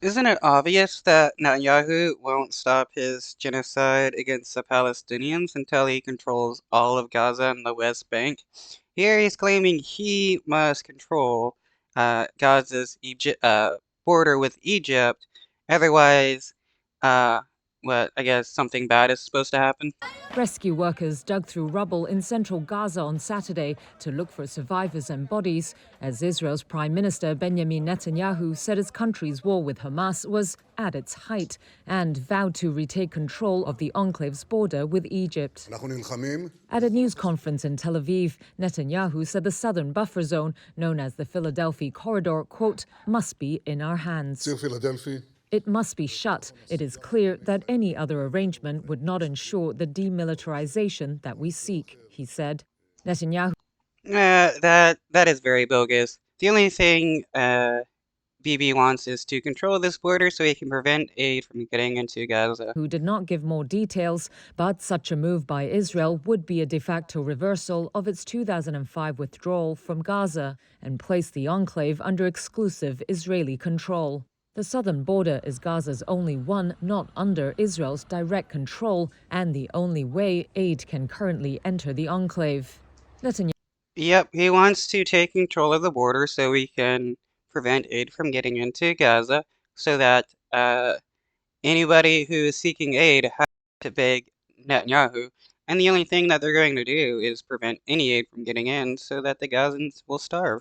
Isn't it obvious that Netanyahu won't stop his genocide against the Palestinians until he controls all of Gaza and the West Bank? Here he's claiming he must control Gaza's border with Egypt, otherwise, uh, I guess something bad is supposed to happen. Rescue workers dug through rubble in central Gaza on Saturday to look for survivors and bodies, as Israel's Prime Minister Benjamin Netanyahu said his country's war with Hamas was at its height and vowed to retake control of the enclave's border with Egypt. At a news conference in Tel Aviv, Netanyahu said the southern buffer zone, known as the Philadelphia Corridor, quote, must be in our hands. It must be shut. It is clear that any other arrangement would not ensure the demilitarization that we seek, he said. Netanyahu. That is very bogus. The only thing Bibi wants is to control this border so he can prevent aid from getting into Gaza. Who did not give more details, but such a move by Israel would be a de facto reversal of its 2005 withdrawal from Gaza and place the enclave under exclusive Israeli control. The southern border is Gaza's only one not under Israel's direct control and the only way aid can currently enter the enclave. Netanyahu. Yep, he wants to take control of the border so we can prevent aid from getting into Gaza, so that anybody who is seeking aid has to beg Netanyahu, and the only thing that they're going to do is prevent any aid from getting in so that the Gazans will starve.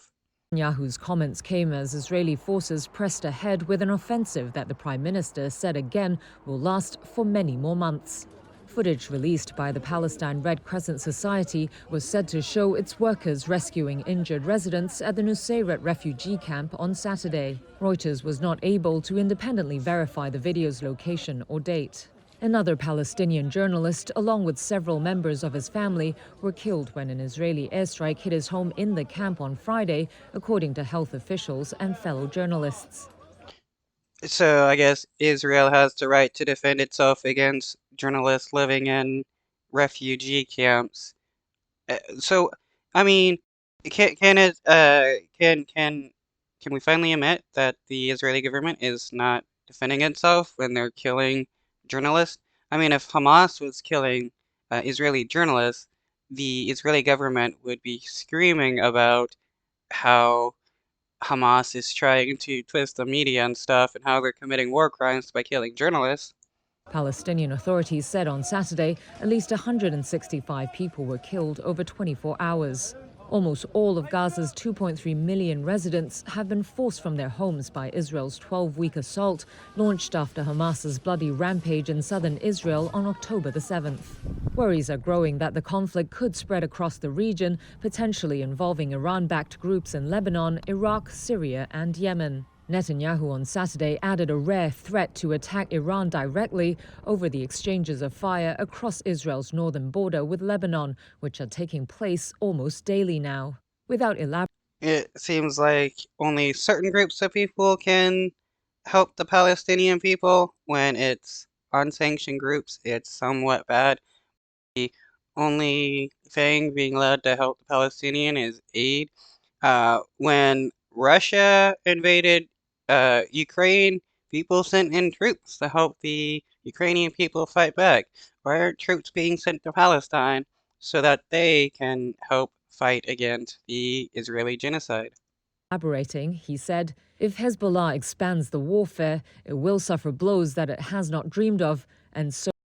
Netanyahu's comments came as Israeli forces pressed ahead with an offensive that the Prime Minister said again will last for many more months. Footage released by the Palestine Red Crescent Society was said to show its workers rescuing injured residents at the Nusayrat refugee camp on Saturday. Reuters was not able to independently verify the video's location or date. Another Palestinian journalist, along with several members of his family, were killed when an Israeli airstrike hit his home in the camp on Friday, according to health officials and fellow journalists. So I guess Israel has the right to defend itself against journalists living in refugee camps. So, I mean, can it can we finally admit that the Israeli government is not defending itself when they're killing journalists? I mean, if Hamas was killing Israeli journalists, the Israeli government would be screaming about how Hamas is trying to twist the media and stuff, and how they're committing war crimes by killing journalists. Palestinian authorities said on Saturday at least 165 people were killed over 24 hours. Almost all of Gaza's 2.3 million residents have been forced from their homes by Israel's 12-week assault, launched after Hamas's bloody rampage in southern Israel on October the 7th. Worries are growing that the conflict could spread across the region, potentially involving Iran-backed groups in Lebanon, Iraq, Syria, and Yemen. Netanyahu on Saturday added a rare threat to attack Iran directly over the exchanges of fire across Israel's northern border with Lebanon, which are taking place almost daily now. Without elaborating. It seems like only certain groups of people can help the Palestinian people. When it's unsanctioned groups, it's somewhat bad. The only thing being allowed to help the Palestinian is aid. When Russia invaded Ukraine, people sent in troops to help the Ukrainian people fight back. Why aren't troops being sent to Palestine so that they can help fight against the Israeli genocide? He said, if Hezbollah expands the warfare, it will suffer blows that it has not dreamed of, and so